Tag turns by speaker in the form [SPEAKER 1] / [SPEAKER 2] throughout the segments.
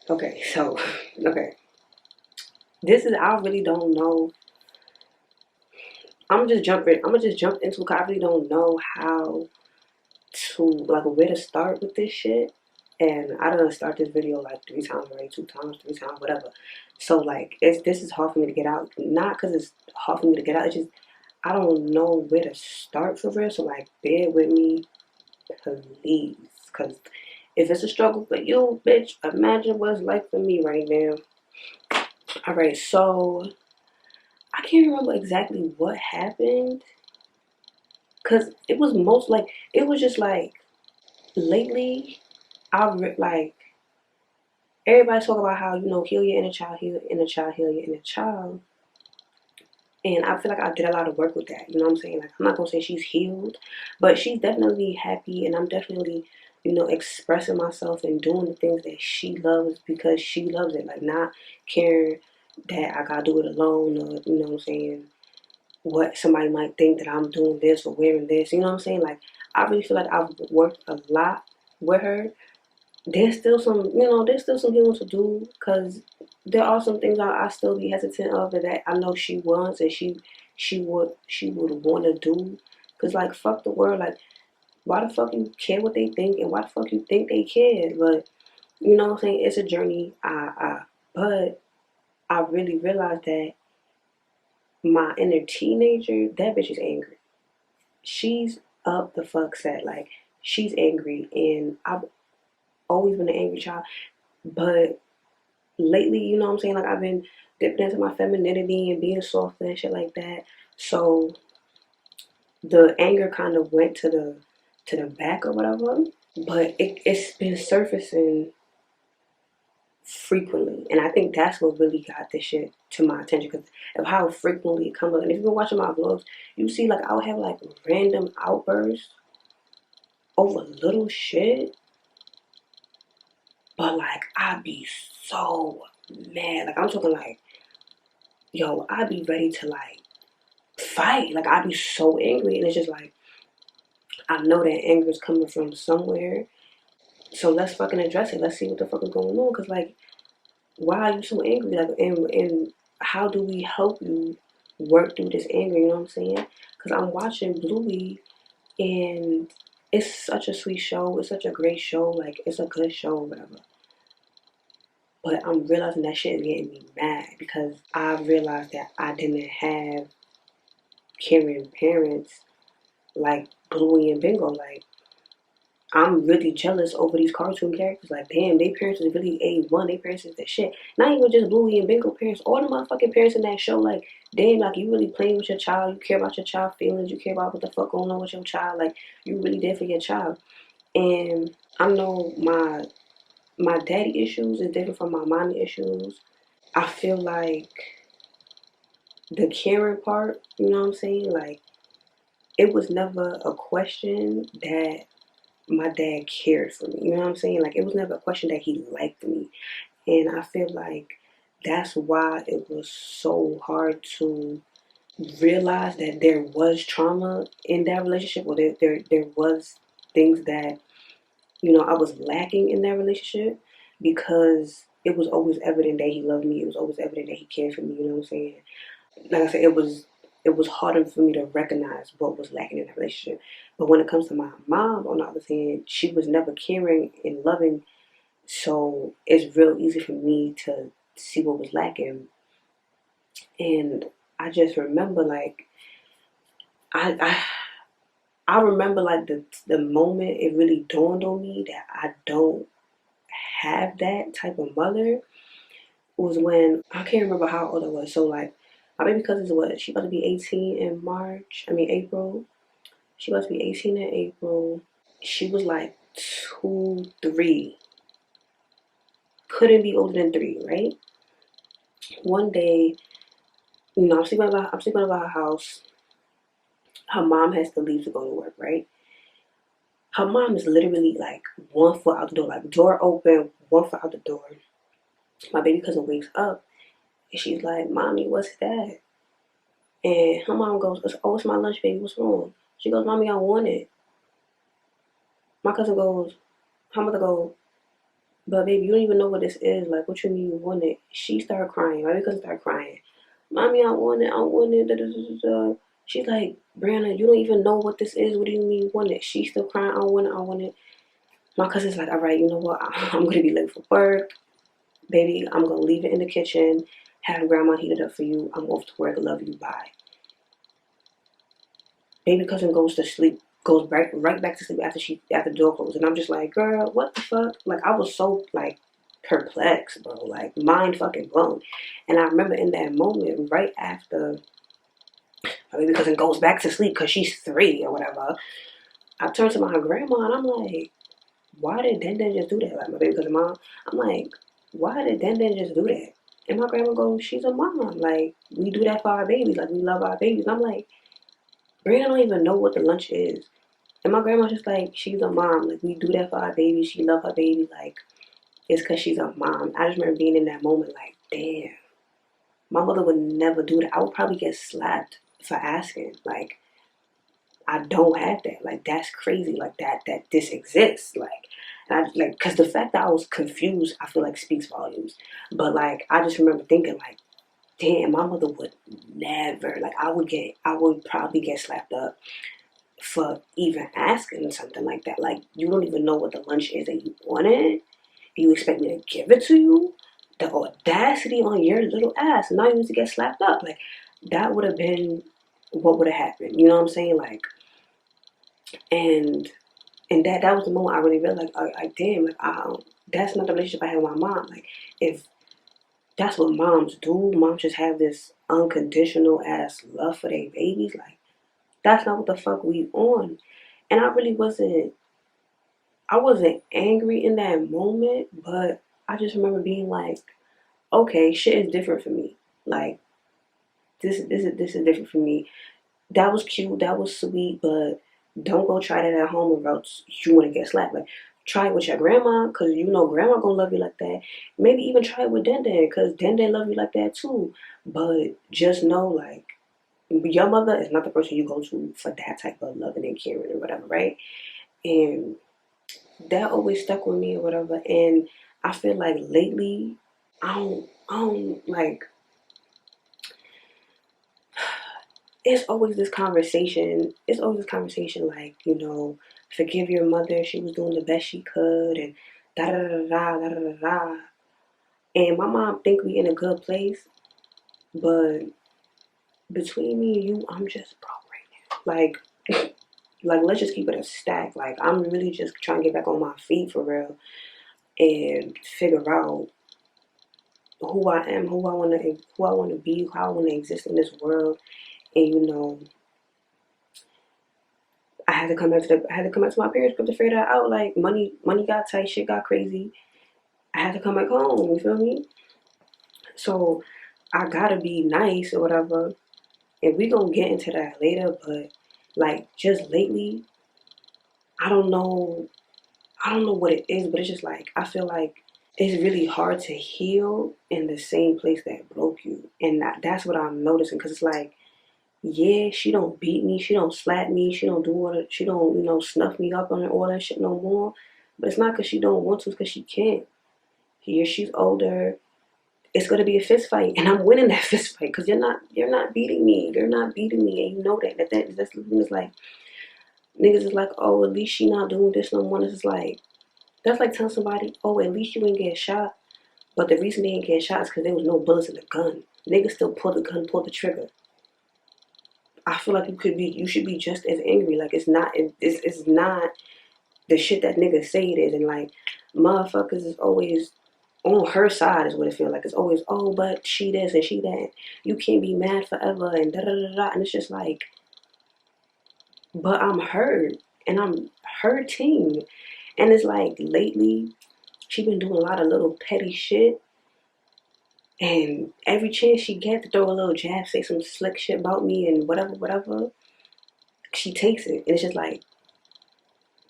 [SPEAKER 1] Okay, so, okay. This is, I really don't know. I'm gonna just jump into it 'cause I really don't know how to, like, where to start with this shit. And I done start this video like 3 times already, 2 times, 3 times, whatever. So, like, this is hard for me to get out. Not because it's hard for me to get out, it's just, I don't know where to start for real. So, like, bear with me, please. Because if it's a struggle for you, bitch, imagine what it's like for me right now. Alright, so I can't remember exactly what happened. Because it was most like, it was just like, lately, like, everybody talk about how, heal your inner child, heal your inner child, heal your inner child. And I feel like I did a lot of work with that. You know what I'm saying? Like, I'm not gonna say she's healed, but she's definitely happy, and I'm definitely, expressing myself and doing the things that she loves because she loves it. Like, not caring that I gotta do it alone, or you know what I'm saying, what somebody might think that I'm doing this or wearing this. You know what I'm saying? Like, I really feel like I've worked a lot with her. There's still some healing to do because there are some things I still be hesitant of that I know she wants and she would want to do. Cause like, fuck the world, like, why the fuck you care what they think and why the fuck you think they care? But you know what I'm saying, it's a journey. But I really realized that my inner teenager, that bitch is angry. She's up the fuck set, like, she's angry, and I've always been an angry child. But lately, you know what I'm saying? Like, I've been dipping into my femininity and being soft and shit like that. So the anger kind of went to the back or whatever. But it's been surfacing frequently, and I think that's what really got this shit to my attention because of how frequently it comes up. And if you've been watching my vlogs, you see, like, I'll have like random outbursts over little shit, but like, I be so mad. Like, I'm talking like, yo, I be ready to like fight. Like, I be so angry, and it's just like, I know that anger is coming from somewhere. So let's fucking address it. Let's see what the fuck is going on. Cause like, why are you so angry? Like, and how do we help you work through this anger? You know what I'm saying? Cause I'm watching Bluey, and it's such a sweet show. It's such a great show. Like, it's a good show, whatever. But I'm realizing that shit is getting me mad because I realized that I didn't have caring parents like Bluey and Bingo. Like, I'm really jealous over these cartoon characters. Like, damn, they parents is really A1. They parents is the shit. Not even just Bluey and Bingo parents. All the motherfucking parents in that show, like, damn, like, you really playing with your child. You care about your child feelings. You care about what the fuck going on with your child. Like, you really there for your child. And I know my daddy issues is different from my mommy issues. I feel like the caring part, you know what I'm saying? Like, it was never a question that my dad cared for me. You know what I'm saying? Like, it was never a question that he liked me. And I feel like that's why it was so hard to realize that there was trauma in that relationship, or there was things that, I was lacking in that relationship, because it was always evident that he loved me. It was always evident that he cared for me, you know what I'm saying? Like I said, it was harder for me to recognize what was lacking in that relationship. But when it comes to my mom, on the other hand, she was never caring and loving, so it's real easy for me to see what was lacking. And I just remember, like, I I remember, like, the moment it really dawned on me that I don't have that type of mother was when I can't remember how old I was. So like, my baby cousin's what? She about to be 18 in March. I mean April. She about to be 18 in April. She was like 2, 3. Couldn't be older than 3, right? One day, I'm sleeping about her house. Her mom has to leave to go to work, right? Her mom is literally like 1 foot out the door, like door open, 1 foot out the door. My baby cousin wakes up and she's like, "Mommy, what's that?" And her mom goes, "Oh, it's my lunch, baby. What's wrong?" She goes, "Mommy, I want it." My cousin goes, her mother goes, But baby, you don't even know what this is. Like, what you mean you want it? She started crying. My cousin started crying. Mommy, I want it. I want it. Da, da, da, da, da. She's like, Brianna, you don't even know what this is. What do you mean you want it? She's still crying. I want it. I want it. My cousin's like, all right, you know what? I'm gonna be late for work, baby. I'm gonna leave it in the kitchen. Have grandma heat it up for you. I'm off to work. Love you. Bye. Baby cousin goes to sleep. Goes right back to sleep after the door closed. And I'm just like, girl, what the fuck? Like, I was so like perplexed, bro. Like, mind fucking blown. And I remember in that moment, right after my baby cousin goes back to sleep because she's 3 or whatever, I turned to my grandma and I'm like, why did Den Den just do that? Like, my baby cousin mom, I'm like, why did Den Den just do that? And my grandma goes, she's a mom. Like, we do that for our babies. Like, we love our babies. And I'm like, Brianna don't even know what the lunch is. And my grandma's just like, she's a mom. Like, we do that for our baby. She love her baby. Like, it's because she's a mom. I just remember being in that moment like, damn, my mother would never do that. I would probably get slapped for asking. Like, I don't have that. Like, that's crazy. Like, that this exists. Like, and I like, because the fact that I was confused, I feel like speaks volumes. But like, I just remember thinking like, damn, my mother would never. Like, I would probably get slapped up for even asking something like that. Like, you don't even know what the lunch is that you wanted. You expect me to give it to you? The audacity on your little ass. Now you need to get slapped up. Like, that would have been what would have happened. You know what I'm saying? Like, and that was the moment I really realized, like damn, like, that's not the relationship I have with my mom. Like, if that's what moms do, moms just have this unconditional ass love for their babies. Like, that's not what the fuck we on. And I wasn't angry in that moment, but I just remember being like, okay, shit is different for me. Like, this is different for me. That was cute, that was sweet, but don't go try that at home or else you want to get slapped. Like, try it with your grandma, because you know grandma gonna love you like that. Maybe even try it with Denden, because Denden love you like that too. But just know, like, your mother is not the person you go to for that type of loving and caring or whatever, right? And that always stuck with me or whatever. And I feel like lately, I don't like, it's always this conversation like, you know, forgive your mother, she was doing the best she could, and da da da da da da da da. And my mom think we in a good place, but between me and you, I'm just broke right now. Like, let's just keep it a stack. Like, I'm really just trying to get back on my feet for real and figure out who I am, who I wanna be, how I wanna exist in this world. And you know, I had to come back to my parents' crib to figure that out. Like, money got tight, shit got crazy. I had to come back home. You feel me? So I gotta be nice or whatever. And we gonna get into that later. But like, just lately, I don't know. I don't know what it is, but it's just like, I feel like it's really hard to heal in the same place that broke you, and that's what I'm noticing. Cause it's like, yeah, she don't beat me, she don't slap me, she don't do all that, she don't, you know, snuff me up on all that shit no more. But it's not because she don't want to, it's because she can't. Here, she's older. It's gonna be a fist fight, and I'm winning that fist fight because you're not beating me. You're not beating me, and you know that. That's the thing. Is like, niggas is like, oh, at least she not doing this no more. It's like, that's like telling somebody, oh, at least you ain't get shot. But the reason they ain't get shot is because there was no bullets in the gun. Niggas still pull the gun, pull the trigger. I feel like you should be just as angry. Like, it's not the shit that niggas say it is, and like, motherfuckers is always on her side is what it feels like. It's always, oh, but she this and she that. You can't be mad forever and da da da da. And it's just like, but I'm hurt and I'm hurting, and it's like lately she been doing a lot of little petty shit. And every chance she get to throw a little jab, say some slick shit about me and whatever, whatever, she takes it. And it's just like,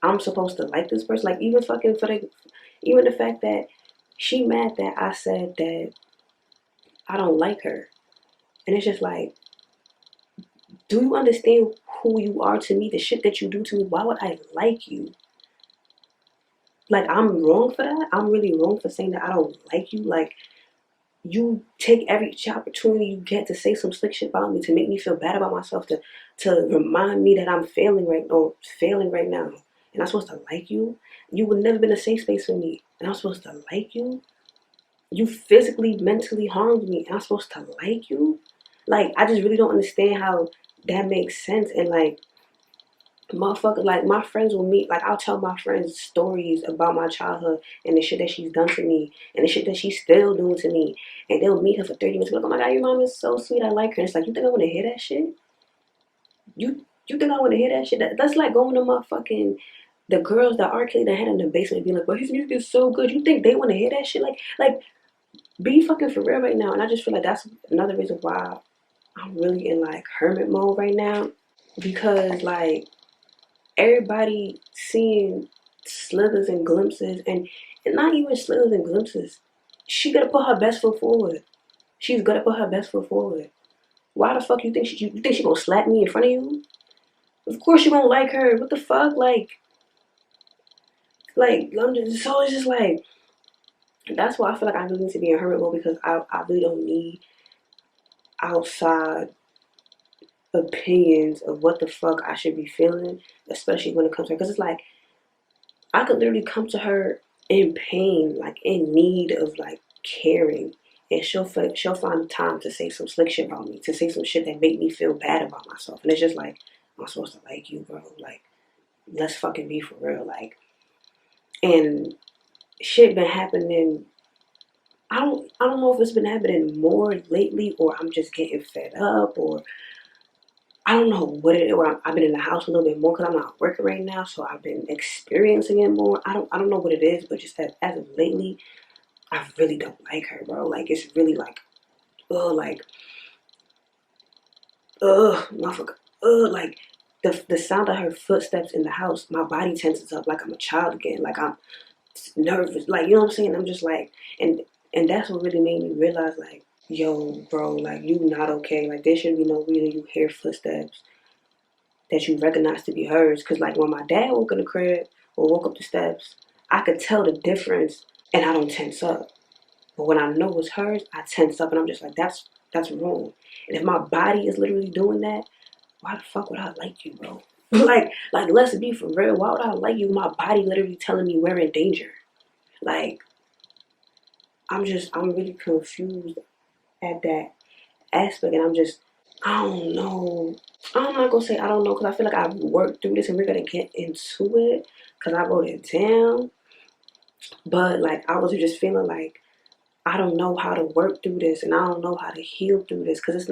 [SPEAKER 1] I'm supposed to like this person. Like, even fucking even the fact that she mad that I said that I don't like her. And it's just like, do you understand who you are to me? The shit that you do to me, why would I like you? Like, I'm wrong for that. I'm really wrong for saying that I don't like you. Like, you take every opportunity you get to say some slick shit about me, to make me feel bad about myself, to remind me that I'm failing right now. And I'm supposed to like you? You would never been a safe space for me. And I'm supposed to like you? You physically, mentally harmed me. And I'm supposed to like you? Like, I just really don't understand how that makes sense. And like, motherfucker, like, my friends will meet, like, I'll tell my friends stories about my childhood and the shit that she's done to me and the shit that she's still doing to me, and they'll meet her for 30 minutes, like, oh my god, your mom is so sweet, I like her. And it's like, you think I want to hear that shit? You think I want to hear that shit? That's like going to motherfucking the girls that R. Kelly that had in the basement and being like, well, his music is so good. You think they want to hear that shit? Like, be fucking for real right now. And I just feel like that's another reason why I'm really in like hermit mode right now, because like, everybody seeing slithers and glimpses, and not even slithers and glimpses. She gotta put her best foot forward. She's gotta put her best foot forward. Why the fuck you think she gonna slap me in front of you? Of course you won't like her. What the fuck? I'm just, so it's just like, that's why I feel like I really need to be in hermit mode, because I really don't need outside opinions of what the fuck I should be feeling, especially when it comes to her. Because it's like, I could literally come to her in pain, like in need of like caring, and she'll find the time to say some slick shit about me, to say some shit that make me feel bad about myself. And it's just like, I'm supposed to like you, bro. Like, let's fucking be for real. Like, and shit been happening. I don't know if it's been happening more lately, or I'm just getting fed up, or I don't know what it is. Or I've been in the house a little bit more because I'm not working right now, so I've been experiencing it more. I don't know what it is, but just as of lately, I really don't like her, bro. Like, it's really like, like, motherfucker, like, the sound of her footsteps in the house, my body tenses up like I'm a child again. Like, I'm nervous. Like, you know what I'm saying? I'm just like, and that's what really made me realize, like, yo, bro, like, you not okay. Like, there should be no reason you hear footsteps that you recognize to be hers. Because, like, when my dad woke in the crib or woke up the steps, I could tell the difference, and I don't tense up. But when I know it's hers, I tense up, and I'm just like, that's wrong. And if my body is literally doing that, why the fuck would I like you, bro? like, let's be for real. Why would I like you? My body literally telling me we're in danger. Like, I'm really confused at that aspect, and I don't know. I'm not gonna say I don't know, because I feel like I've worked through this, and we're gonna get into it because I wrote it down. But like, I was just feeling like I don't know how to work through this, and I don't know how to heal through this, because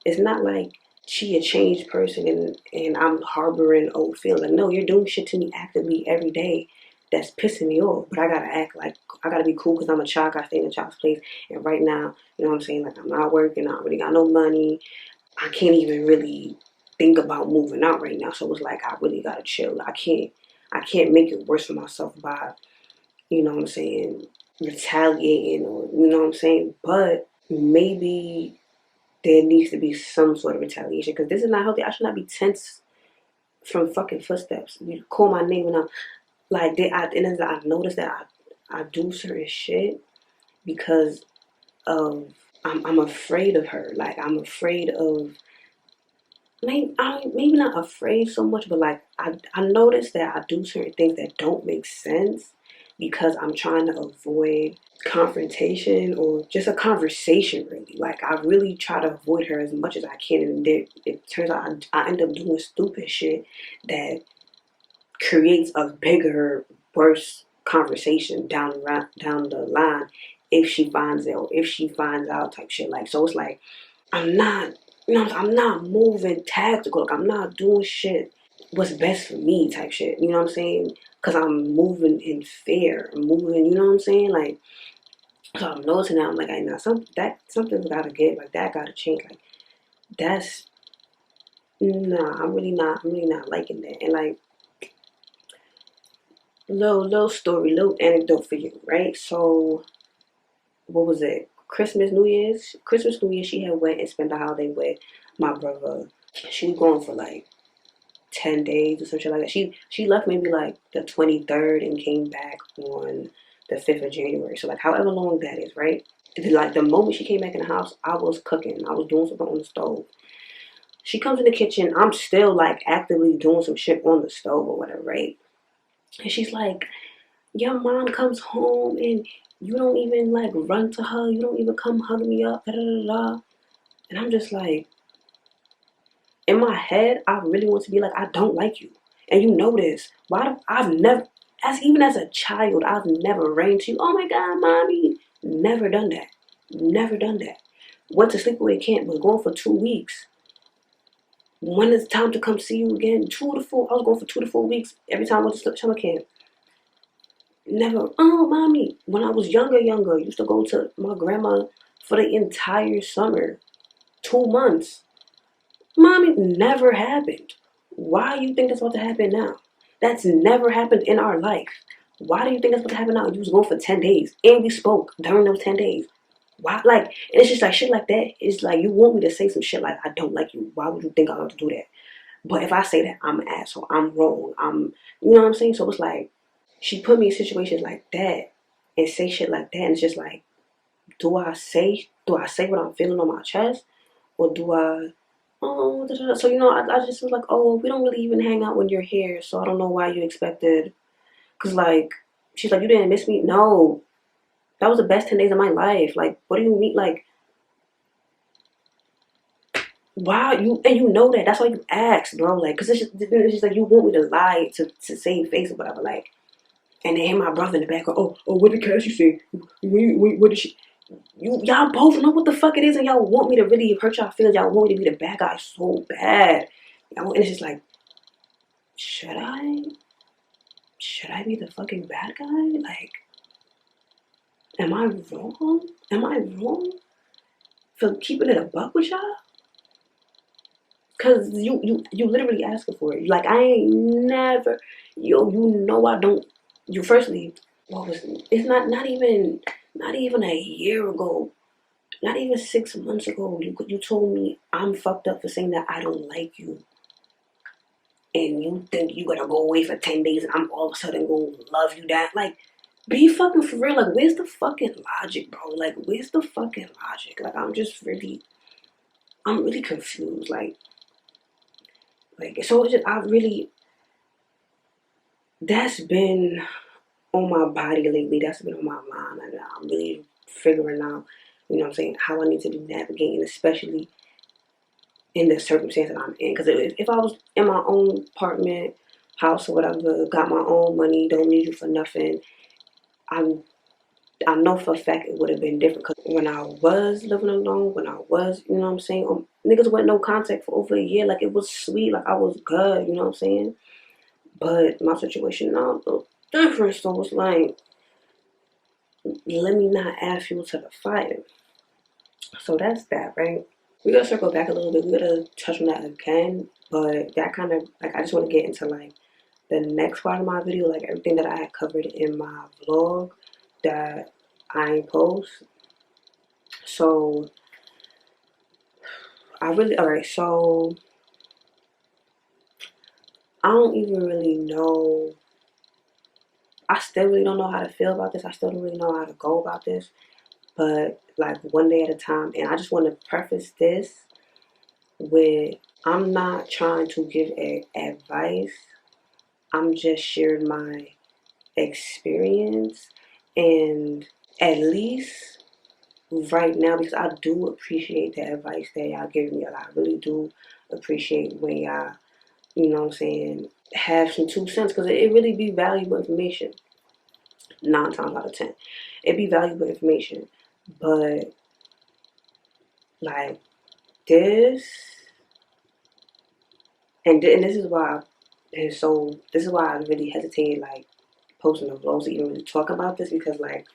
[SPEAKER 1] it's not like she a changed person, and I'm harboring old feelings. Like, no, you're doing shit to me actively every day that's pissing me off. But I gotta act like I gotta be cool because I'm a child. I stay in a child's place, and right now, you know what I'm saying? Like, I'm not working. I don't really got no money. I can't even really think about moving out right now. So it's like, I really gotta chill. I can't make it worse for myself by, you know what I'm saying, retaliating, or, you know what I'm saying. But maybe there needs to be some sort of retaliation, because this is not healthy. I should not be tense from fucking footsteps. You call my name, and I'm like, I noticed that I do certain shit because of, I'm afraid of her. Like, I'm afraid of, maybe not afraid so much, but like, I noticed that I do certain things that don't make sense because I'm trying to avoid confrontation or just a conversation, really. Like, I really try to avoid her as much as I can, and it turns out I end up doing stupid shit that creates a bigger, worse conversation down the line if she finds it, or if she finds out, type shit. Like, so it's like, I'm not, I'm not moving tactical. Like, I'm not doing shit what's best for me, type shit. You know what I'm saying? Because I'm moving in fear. I'm moving, you know what I'm saying? Like, so I'm noticing that. I'm like, I know something's gotta get, like, that gotta change. Like, that's, nah, I'm really not liking that. And like, little story, little anecdote for you, right? So, what was it? New Year's, she had went and spent the holiday with my brother. She was going for like 10 days or some shit like that. She left maybe like the 23rd and came back on the 5th of January. So like however long that is, right? Like the moment she came back in the house, I was cooking. I was doing something on the stove. She comes in the kitchen. I'm still like actively doing some shit on the stove or whatever, right? And she's like, your mom comes home and you don't even like run to her. You don't even come hug me up. Da, da, da, da. And I'm just like, in my head, I really want to be like, I don't like you. And you know this. I've never, even as a child, I've never ran to you. Oh my God, mommy. Never done that. Never done that. Went to sleepaway camp, was going for 2 weeks. When it's time to come see you again, 2 to 4. I was going for 2 to 4 weeks every time I went to summer camp. Never, oh, mommy. When I was younger, used to go to my grandma for the entire summer. 2 months. Mommy, never happened. Why do you think that's about to happen now? That's never happened in our life. Why do you think that's about to happen now? You was going for 10 days. And we spoke during those 10 days. Why? Like, and it's just like shit like that. It's like you want me to say some shit like, I don't like you. Why would you think I ought to do that? But if I say that, I'm an asshole. I'm wrong. You know what I'm saying? So it's like, she put me in situations like that and say shit like that. And it's just like, do I say what I'm feeling on my chest? Or do I, oh, da, da, da. So, you know, I just was like, oh, we don't really even hang out when you're here. So I don't know why you expected. Because, like, she's like, you didn't miss me? No. That was the best 10 days of my life. Like, what do you mean? Like, wow, you know that. That's why you asked, bro. Like, because it's just like you want me to lie to save face or whatever. Like, and then my brother in the background, oh, what did Cassie say? What did she? Y'all both know what the fuck it is, and y'all want me to really hurt y'all feelings. Y'all want me to be the bad guy so bad. And it's just like, should I? Should I be the fucking bad guy? Like, am I wrong? Am I wrong for keeping it a buck with y'all? Cause you literally asking for it. Like I ain't never, you know I don't. You firstly, what was it's not even a year ago, not even 6 months ago. You told me I'm fucked up for saying that I don't like you, and you think you gotta go away for 10 days and I'm all of a sudden gonna love you that like. Be fucking for real. Like, where's the fucking logic, bro? Like, where's the fucking logic? Like, I'm really confused. Like, so it's just, that's been on my body lately. That's been on my mind. And I'm really figuring out, you know what I'm saying, how I need to be navigating, especially in the circumstance that I'm in. Because if I was in my own apartment, house, or whatever, got my own money, don't need you for nothing, I know for a fact it would have been different. Because when I was living alone, when I was, you know what I'm saying, niggas with no contact for over a year, like it was sweet, like I was good, you know what I'm saying? But my situation now is a little different, so it's like, let me not add fuel to the fire. So that's that, right? We're gonna circle back a little bit. We're gonna touch on that again, but that kind of, like, I just want to get into, like, the next part of my video, like everything that I had covered in my vlog that I ain't post. So alright, so I don't even really know. I still really don't know how to feel about this. I still don't really know how to go about this. But like one day at a time. And I just want to preface this with, I'm not trying to give advice. I'm just sharing my experience. And at least right now, because I do appreciate the advice that y'all give me. I really do appreciate when y'all, you know what I'm saying, have some 2 cents, because it really be valuable information. 9 times out of 10, it be valuable information. But like this, and this is why, and so this is why I really hesitated, like, posting the vlogs to even really talk about this, because like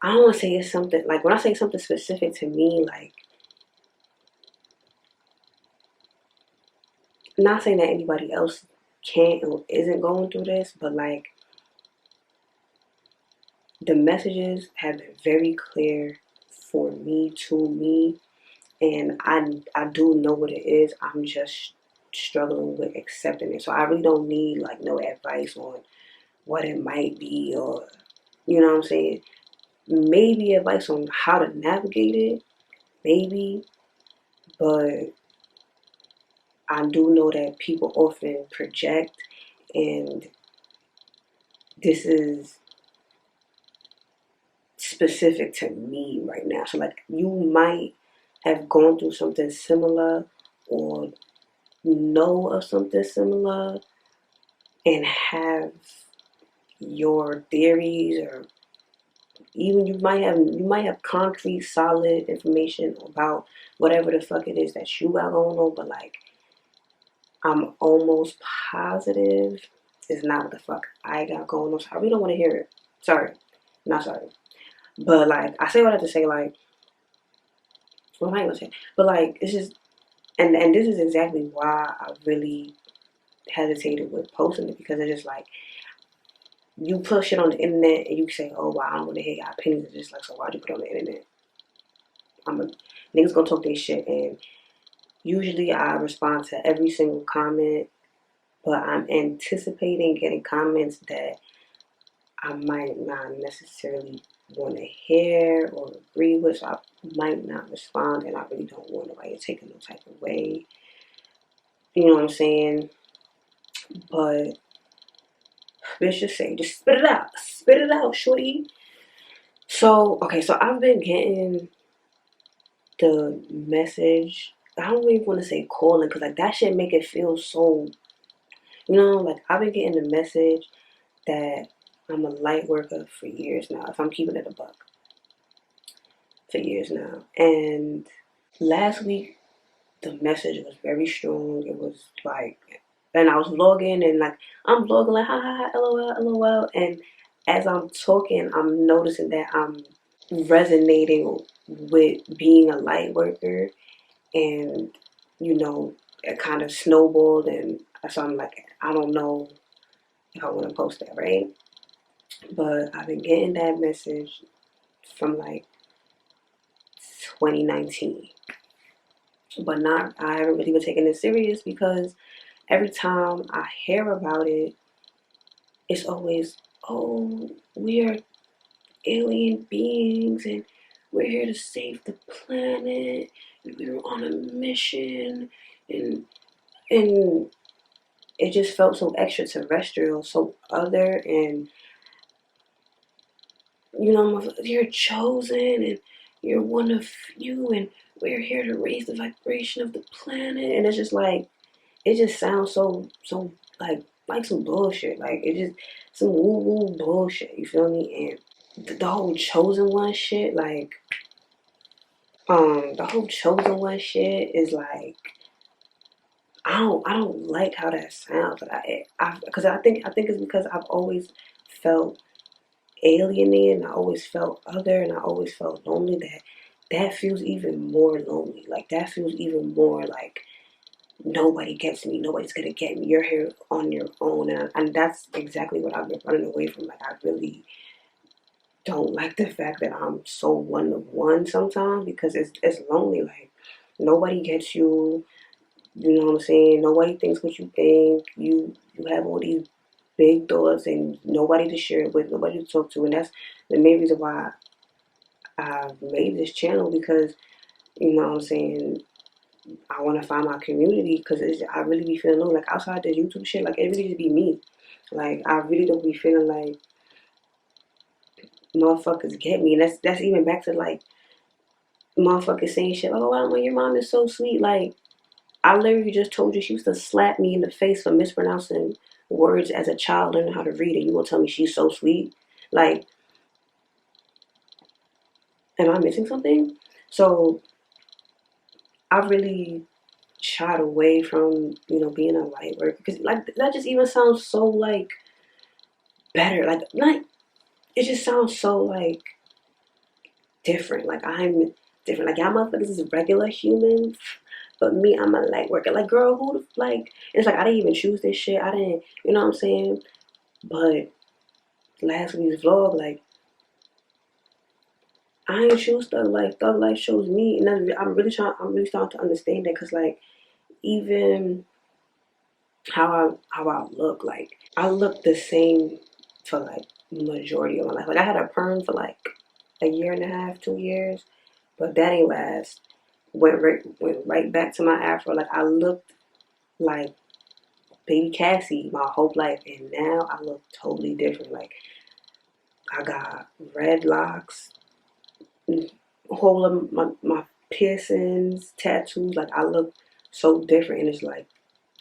[SPEAKER 1] I don't want to say it's something, like when I say something specific to me, like, not saying that anybody else can't or isn't going through this, but like the messages have been very clear for me, to me, and I do know what it is. I'm just struggling with accepting it. So I really don't need like no advice on what it might be, or you know what I'm saying? Maybe advice on how to navigate it, maybe, but I do know that people often project, and this is specific to me right now. So like you might have gone through something similar or know of something similar and have your theories, or even you might have concrete solid information about whatever the fuck it is that you got going on, but like I'm almost positive it's not what the fuck I got going on. So I really don't want to hear it. Sorry. Not sorry. But like I say what I have to say, like what am I gonna say? But like it's just and this is exactly why I really hesitated with posting it, because it's just like you put shit on the internet and you say, oh well, I don't want to hear your opinions. It's just like, so why'd you put it on the internet? Niggas gonna talk their shit, and usually I respond to every single comment, but I'm anticipating getting comments that I might not necessarily want to hear or agree with, so I might not respond, and I really don't want nobody to take it no type of way. You know what I'm saying? But let's just say, just spit it out, shorty. So okay, so I've been getting the message. I don't even want to say calling, because like that shit make it feel so, like I've been getting the message that I'm a light worker for years now, if I'm keeping it a buck, for years now. And last week the message was very strong. It was like, and I was vlogging, and like I'm vlogging like ha ha ha lol lol, and as I'm talking I'm noticing that I'm resonating with being a light worker, and it kind of snowballed, and so I'm like, I don't know if I want to post that, right? But I've been getting that message from like 2019, but not I haven't really been taking it serious, because every time I hear about it, it's always, oh, we are alien beings and we're here to save the planet and we were on a mission, and it just felt so extraterrestrial, so other, and you're chosen and you're one of few, and we're here to raise the vibration of the planet, and it's just like it just sounds so like some bullshit, like it just some woo woo bullshit. You feel me? And the whole chosen one shit, like the whole chosen one shit is like I don't like how that sounds. But because I think it's because I've always felt alienated, and I always felt other, and I always felt lonely. That feels even more lonely. Like that feels even more like nobody gets me. Nobody's gonna get me. You're here on your own, and that's exactly what I've been running away from. Like I really don't like the fact that I'm so one of one sometimes, because it's lonely. Like nobody gets you. You know what I'm saying? Nobody thinks what you think. You have all these big thoughts and nobody to share it with, nobody to talk to, and that's the main reason why I made this channel, because you know what I'm saying, I want to find my community, because I really be feeling low. Like outside this YouTube shit, like it really just be me. Like I really don't be feeling like motherfuckers get me, and that's even back to like motherfuckers saying shit. Oh wow, your mom is so sweet. Like I literally just told you she used to slap me in the face for mispronouncing words as a child learning how to read, and you gonna tell me she's so sweet? Like, am I missing something? So I really shied away from being a light worker, because like that just even sounds so like better. Like not, it just sounds so like different. Like I'm different. Like y'all motherfuckers is regular humans, but me, I'm a light worker. Like girl, who the like? It's like I didn't even choose this shit. I didn't, you know what I'm saying? But last week's vlog, like I ain't choose Thug Life. Thug Life chose me, and I'm really starting to understand that, because like even how I look. Like, I look the same for like majority of my life. Like, I had a perm for like a year and a half, 2 years, but that ain't last. Went right back to my afro. Like, I looked like baby Cassie my whole life, and now I look totally different. Like, I got red locks, whole of my piercings, tattoos. Like, I look so different, and it's like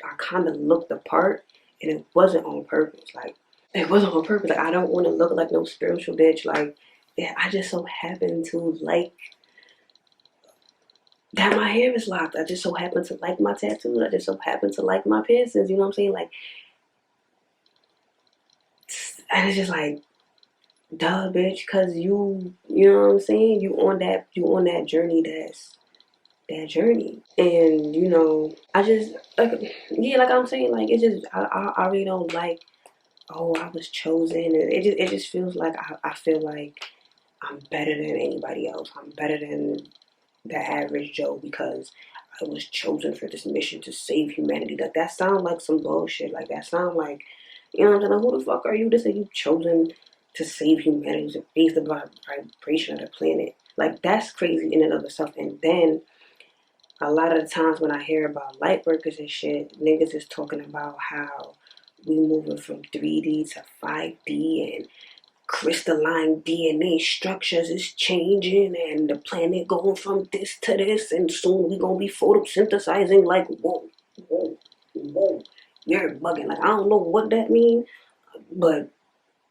[SPEAKER 1] I kind of looked the part, and it wasn't on purpose. Like, it wasn't on purpose. Like, I don't want to look like no spiritual bitch. Like, yeah, I just so happen to like that my hair is locked. I just so happen to like my tattoos. I just so happen to like my piercings. You know what I'm saying? Like, and it's just like, duh, bitch, cause you know what I'm saying? You on that journey. That's that journey, and you know, I just like, yeah, like I'm saying, like, it's just I really don't like. Oh, I was chosen, and it just feels like I feel like I'm better than anybody else. I'm better than the average Joe because I was chosen for this mission to save humanity. Like, that sounds like some bullshit. Like, that sounds like, you know what I'm saying? Like, who the fuck are you to say you chosen to save humanity, to raise the vibration of the planet? Like, that's crazy in and of itself. And then a lot of the times when I hear about light workers and shit, niggas is talking about how we moving from 3D to 5D, and crystalline DNA structures is changing, and the planet going from this to this, and soon we gonna be photosynthesizing. Like, whoa, whoa, whoa, you're bugging. Like, I don't know what that means, but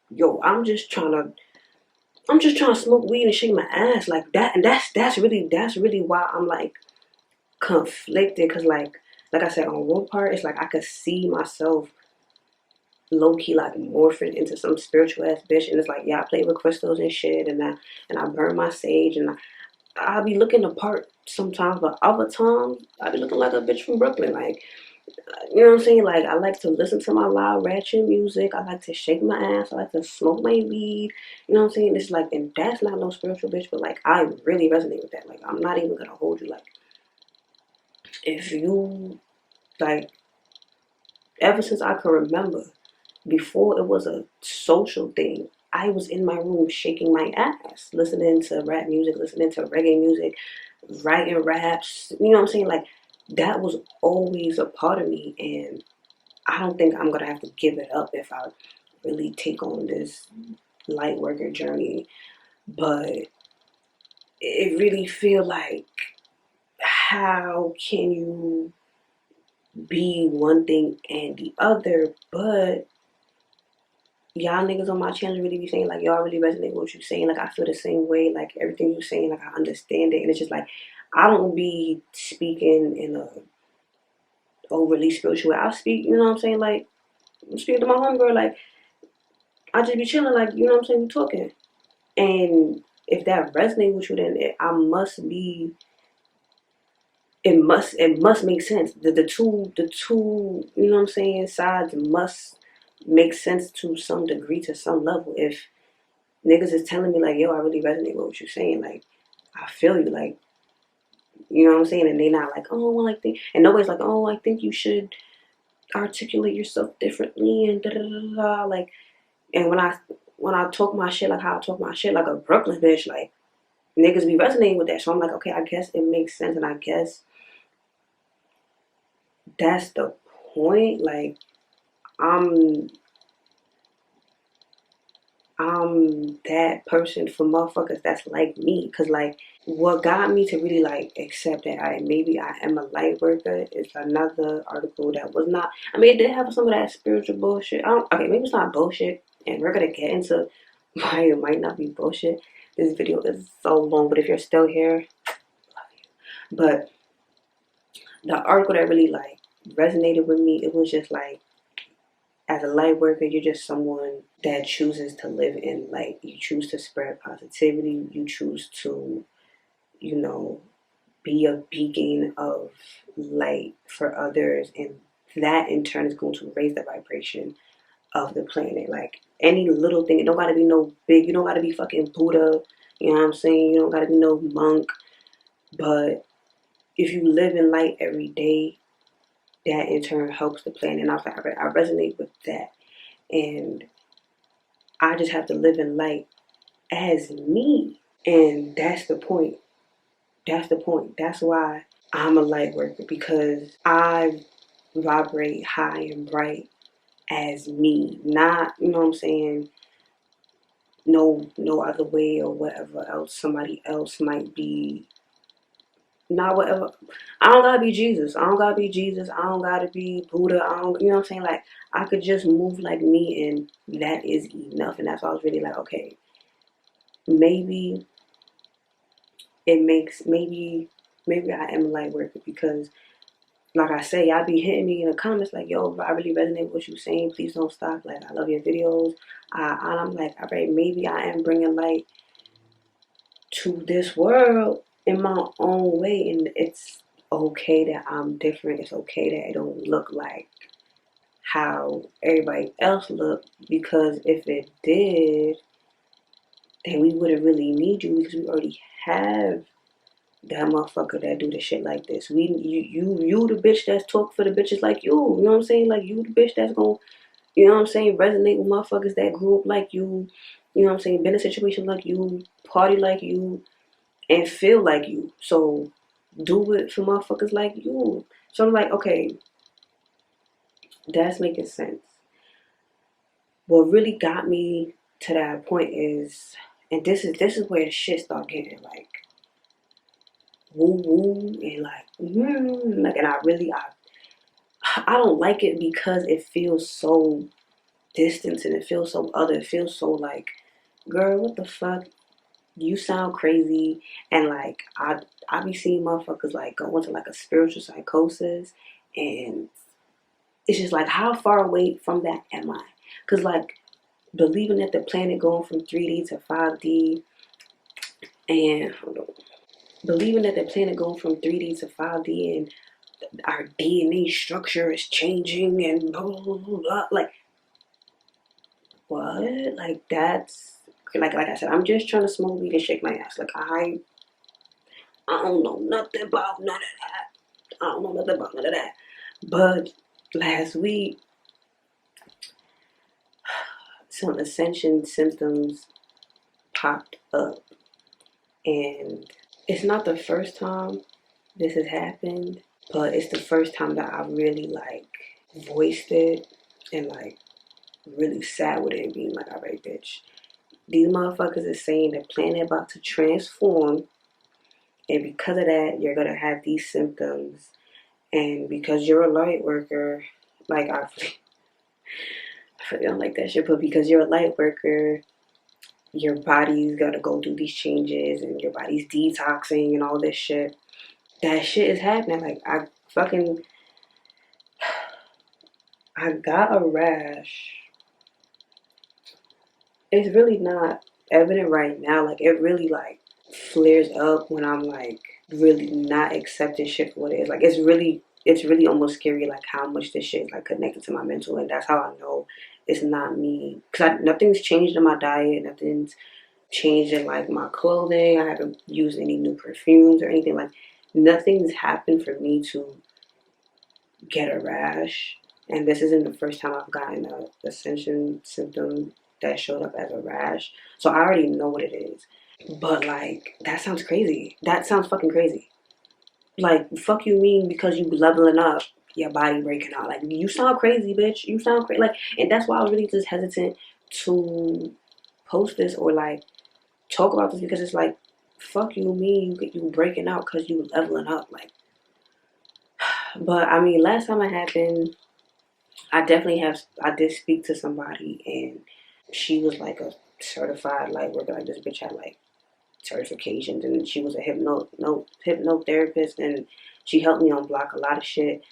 [SPEAKER 1] yo, I'm just trying to smoke weed and shake my ass like that, and that's really why I'm like conflicted, because like I said, on one part it's like I could see myself low key like morphing into some spiritual ass bitch, and it's like, yeah, I play with crystals and shit, and I burn my sage, and I be looking the part sometimes, but other times I be looking like a bitch from Brooklyn. Like, you know what I'm saying? Like, I like to listen to my loud ratchet music. I like to shake my ass. I like to smoke my weed. You know what I'm saying? It's like, and that's not no spiritual bitch, but like, I really resonate with that. Like, I'm not even gonna hold you. Like, if you like, ever since I can remember, before it was a social thing, I was in my room shaking my ass, listening to rap music, listening to reggae music, writing raps. You know what I'm saying? Like, that was always a part of me, and I don't think I'm gonna have to give it up if I really take on this light worker journey. But it really feel like, how can you be one thing and the other? But y'all niggas on my channel really be saying, like, y'all really resonate with what you saying. Like, I feel the same way. Like, everything you saying, like, I understand it. And it's just like, I don't be speaking in a overly spiritual way. I speak, you know what I'm saying? Like, I'm speaking to my homegirl. Like, I just be chilling. Like, you know what I'm saying? We talking. And if that resonates with you, then I must be. It must make sense. The two, you know what I'm saying, sides must make sense to some degree, to some level. If niggas is telling me like, yo, I really resonate with what you're saying, like, I feel you, like, you know what I'm saying, and they not like, oh, well, I think, and nobody's like, oh, I think you should articulate yourself differently, and da da da da, like, and when I talk my shit, like how I talk my shit, like a Brooklyn bitch, like, niggas be resonating with that, so I'm like, okay, I guess it makes sense, and I guess that's the point. Like, I'm I'm that person for motherfuckers that's like me. Cause like, what got me to really like accept that maybe I am a light worker is another article that was not. I mean, it did have some of that spiritual bullshit. Okay, maybe it's not bullshit, and we're gonna get into why it might not be bullshit. This video is so long, but if you're still here, love you. But the article that really like resonated with me, it was just like, as a light worker, you're just someone that chooses to live in light. You choose to spread positivity. You choose to, you know, be a beacon of light for others. And that in turn is going to raise the vibration of the planet. Like, any little thing, it don't gotta be no big, you don't gotta be fucking Buddha, you know what I'm saying? You don't gotta be no monk. But if you live in light every day, that in turn helps the planet. And I was like, I resonate with that. And I just have to live in light as me. And that's the point. That's the point. That's why I'm a light worker, because I vibrate high and bright as me. Not, you know what I'm saying, no other way or whatever else somebody else might be. Not whatever. I don't gotta be Jesus. I don't gotta be Jesus. I don't gotta be Buddha. I don't, you know what I'm saying? Like, I could just move like me, and that is enough. And that's why I was really like, okay, maybe it makes, maybe I am a light worker, because like I say, y'all be hitting me in the comments like, yo, I really resonate with what you're saying. Please don't stop. Like, I love your videos. And I'm like, all right, maybe I am bringing light to this world in my own way. And it's okay that I'm different. It's okay that it don't look like how everybody else look, because if it did, then we wouldn't really need you, because we already have that motherfucker that do the shit like this. You the bitch that's talk for the bitches like you. You know what I'm saying? Like, you the bitch that's gonna, you know what I'm saying, resonate with motherfuckers that grew up like you. You know what I'm saying? Been in a situation like you, party like you, and feel like you. So do it for motherfuckers like you. So I'm like, okay, that's making sense. What really got me to that point is, and this is where the shit start getting like woo woo and like like, and I don't like it, because it feels so distant, and it feels so other. It feels so like, girl, what the fuck? You sound crazy. And like, I be seeing motherfuckers like go into like a spiritual psychosis, and it's just like, how far away from that am I? Because like, believing that the planet going from 3D to 5D, and hold on, believing that the planet going from 3D to 5D, and our DNA structure is changing, and blah, blah, blah, blah. Like, what? Like, that's, like I said, I'm just trying to smoke weed and shake my ass. Like, I don't know nothing about none of that. I don't know nothing about none of that. But last week, some ascension symptoms popped up, and it's not the first time this has happened, but it's the first time that I really like voiced it, and like really sat with it and being like, all right, bitch, these motherfuckers is saying the planet about to transform, and because of that, you're gonna have these symptoms. And because you're a light worker, like, I don't like that shit, but because you're a light worker, your body's gotta go through these changes, and your body's detoxing and all this shit. That shit is happening. Like, I got a rash. It's really not evident right now. Like, it really like flares up when I'm like really not accepting shit for what it is. Like, it's really almost scary, like how much this shit is like connected to my mental, and that's how I know it's not me. Cause nothing's changed in my diet, nothing's changed in like my clothing. I haven't used any new perfumes or anything. Like, nothing's happened for me to get a rash. And this isn't the first time I've gotten a ascension symptom that showed up as a rash. So I already know what it is. But like, that sounds crazy. That sounds fucking crazy. Like, fuck you mean because you leveling up, your body breaking out? Like, you sound crazy, bitch. You sound crazy. Like, and that's why I was really just hesitant to post this or like talk about this, because it's like, fuck you mean you breaking out because you leveling up? Like, but I mean, last time it happened, I did speak to somebody, and she was like a certified light worker. Like, this bitch had like certifications, and she was a hypnotherapist, and she helped me unblock a lot of shit.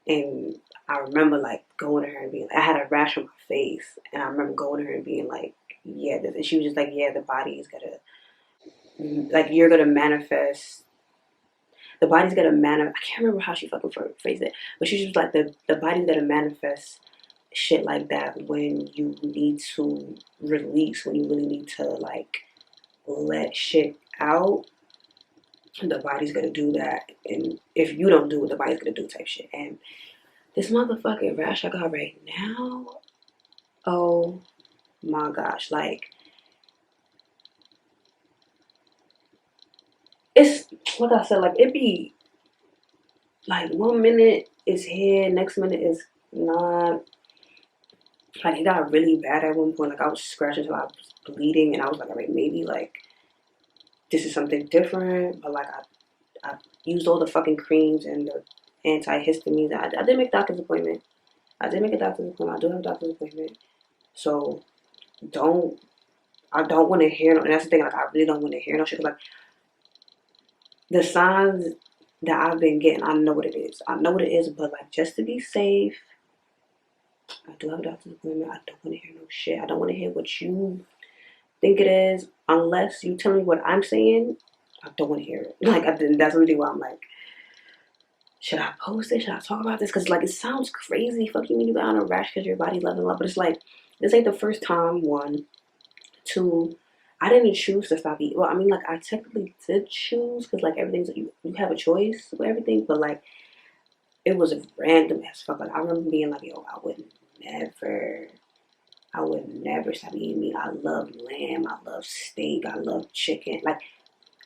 [SPEAKER 1] And I remember like going to her and being, I had a rash on my face, and I remember going to her and being like, yeah, this, and she was just like, yeah, the body is gonna, like, you're gonna manifest. The body's gonna manifest. I can't remember how she fucking phrased it, but she was like, the body's gonna manifest shit like that when you need to release, when you really need to like let shit out. The body's gonna do that, and if you don't do it, the body's gonna do type shit. And This motherfucking rash I got right now, oh my gosh, like, it's, like I said, like, it be, like, 1 minute it's here, next minute it's not. Like, it got really bad at one point. Like, I was scratching until I was bleeding, and I was like, all right, maybe, like, this is something different. But, like, I used all the fucking creams and the antihistamines. I did make a doctor's appointment. I did make a doctor's appointment. I do have a doctor's appointment. So, don't, I don't want to hear, and that's the thing, like, I really don't want to hear no shit. Like, the signs that I've been getting, I know what it is. I know what it is, but, like, just to be safe, I do have a doctor's appointment. I don't want to hear no shit. I don't want to hear what you think it is unless you tell me what I'm saying. I don't want to hear it. Like, that's really why I'm like, should I post it? Should I talk about this? Because, like, it sounds crazy. Fucking when you got on a rash because your body leveling up. But it's like, this ain't the first time, one. Two, I didn't choose to stop eating. Well, I mean, like, I technically did choose because, like, everything's, you have a choice with everything. But, like, it was random as fuck. Like, I remember being like, yo, I would never stop eating meat. I love lamb. I love steak. I love chicken. Like,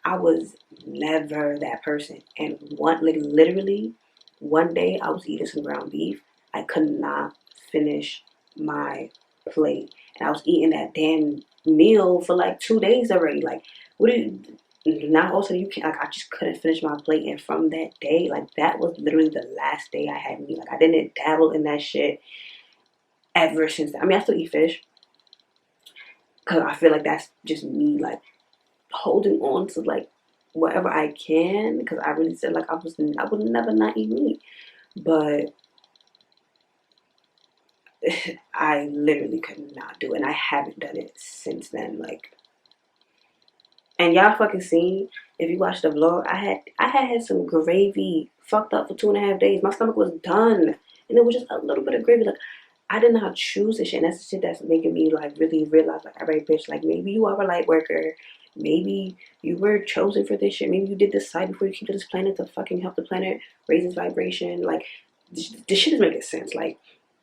[SPEAKER 1] I was never that person. And like, literally, one day I was eating some ground beef. I could not finish my plate. And I was eating that damn meal for like 2 days already. Like, what did now also you can't, like, I just couldn't finish my plate. And from that day, like, that was literally the last day I had meat. Like, I didn't dabble in that shit ever since then. I mean, I still eat fish because I feel like that's just me, like, holding on to, like, whatever I can, because I really said, like, I would never not eat meat. But I literally could not do it, and I haven't done it since then. Like, and y'all fucking seen, if you watch the vlog, I had some gravy fucked up for 2.5 days. My stomach was done, and it was just a little bit of gravy. Like, I did not choose this shit. And that's the shit that's making me, like, really realize, like, all right, bitch, like, maybe you are a light worker. Maybe you were chosen for this shit. Maybe you did this side before you came to this planet to fucking help the planet raise its vibration. Like, this shit is making sense. Like,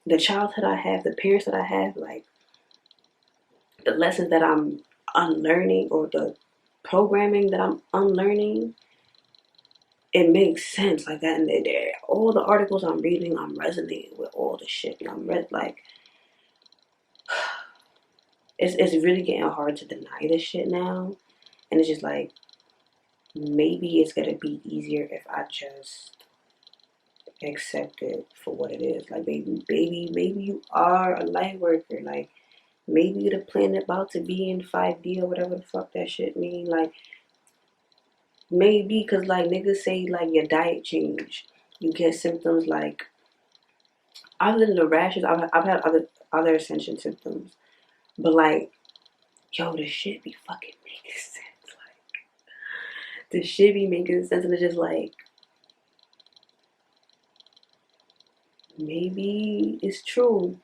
[SPEAKER 1] the childhood I have, the parents that I have, like, the lessons that I'm unlearning, or the programming that I'm unlearning, it makes sense like that. And all the articles I'm reading, I'm resonating with all the shit. And like, it's really getting hard to deny this shit now. And it's just like, maybe it's gonna be easier if I just accept it for what it is. Like, maybe you are a light worker. Like, maybe the planet about to be in 5D or whatever the fuck that shit mean. Like, maybe, because, like, niggas say, like, your diet change, you get symptoms like, other than the rashes, I've had other ascension symptoms. But, like, yo, this shit be fucking making sense. Like, this shit be making sense. And it's just like, maybe it's true.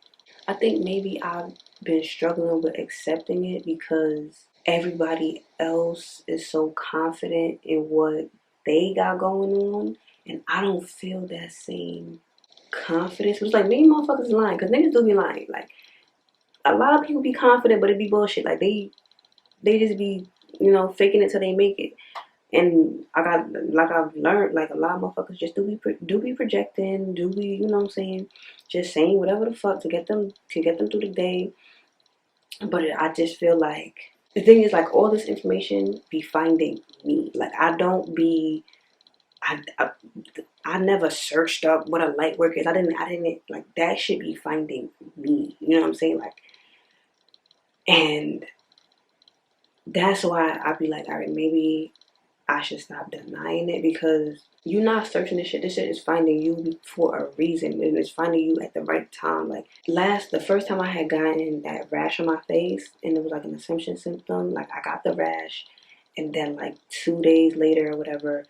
[SPEAKER 1] I think maybe I've been struggling with accepting it because everybody else is so confident in what they got going on, and I don't feel that same confidence. It's like, maybe motherfuckers lying, because niggas do be lying. Like, a lot of people be confident, but it be bullshit. Like, they just be, faking it till they make it. And I've learned, like, a lot of motherfuckers just do be projecting, do be, you know what I'm saying, just saying whatever the fuck to get them through the day. But I just feel like the thing is, like, all this information be finding me. Like, I I never searched up what a light work is. I didn't like, that shit be finding me. You know what I'm saying? Like, and that's why I be like, all right, maybe I should stop denying it, because you're not searching this shit. This shit is finding you for a reason, and it's finding you at the right time. Like, the first time I had gotten that rash on my face, and it was like an ascension symptom. Like, I got the rash, and then, like, 2 days later or whatever,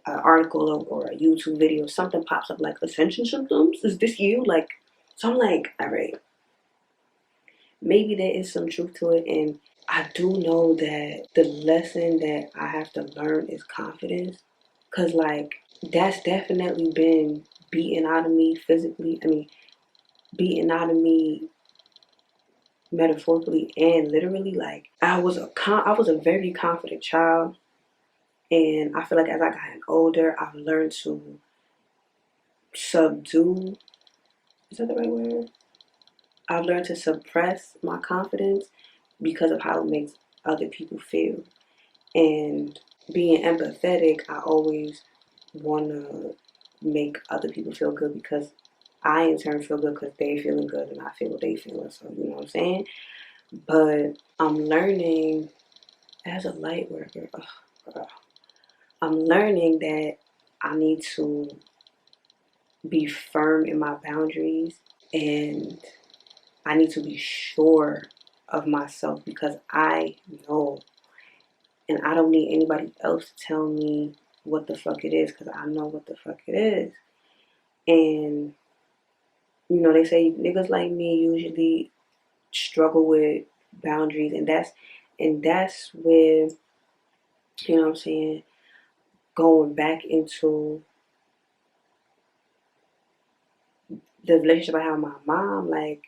[SPEAKER 1] an article or a YouTube video, something pops up like, ascension symptoms. Is this you? Like, so I'm like, all right, maybe there is some truth to it. And I do know that the lesson that I have to learn is confidence. Because, like, that's definitely been beaten out of me physically. I mean, beaten out of me metaphorically and literally. Like I was a very confident child, and I feel like as I gotten older, I've learned to subdue. Is that the right word? I've learned to suppress my confidence because of how it makes other people feel. And being empathetic, I always want to make other people feel good because I in turn feel good because they feeling good and I feel what they feeling. So you know what I'm saying? But I'm learning as a light worker. I'm learning that I need to be firm in my boundaries, and I need to be sure of myself because I know, and I don't need anybody else to tell me what the fuck it is because I know what the fuck it is. And you know, they say niggas like me usually struggle with boundaries, and that's where, you know what I'm saying, going back into the relationship I have with my mom, like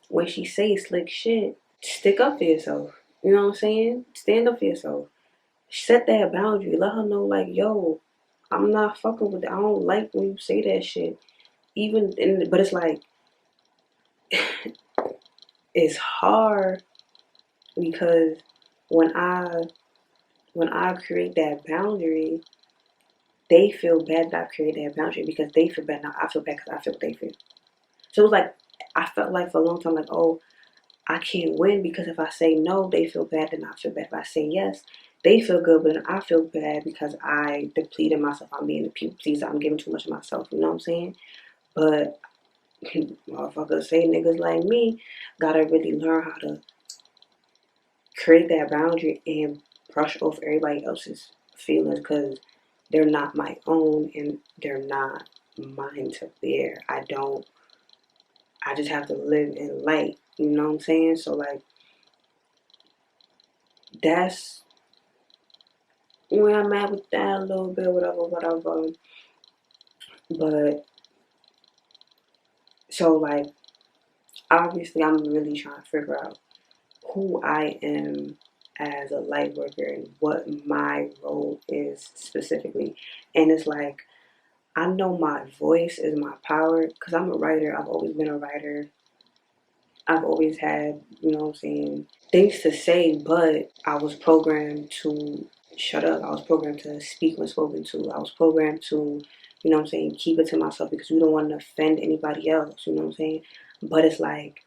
[SPEAKER 1] when she say slick shit, stick up for yourself. You know what I'm saying? Stand up for yourself. Set that boundary. Let her know, like, yo, I'm not fucking with it. I don't like when you say that shit. But it's like, it's hard because when I create that boundary, they feel bad that I created that boundary because they feel bad. Now I feel bad because I feel what they feel. So it was like, I felt like for a long time, like, oh, I can't win because if I say no, they feel bad, then I feel bad. If I say yes, they feel good, but then I feel bad because I depleted myself. I'm being a people pleaser. I'm giving too much of myself. You know what I'm saying? But motherfuckers say niggas like me gotta really learn how to create that boundary and brush off everybody else's feelings because they're not my own and they're not mine to bear. I just have to live in light. You know what I'm saying? So like that's where I'm at with that a little bit, whatever. But so like obviously I'm really trying to figure out who I am as a light worker and what my role is specifically. And it's like I know my voice is my power because I'm a writer. I've always been a writer. I've always had, you know what I'm saying, things to say, but I was programmed to shut up. I was programmed to speak when spoken to. I was programmed to, you know what I'm saying, keep it to myself because we don't want to offend anybody else, you know what I'm saying? But it's like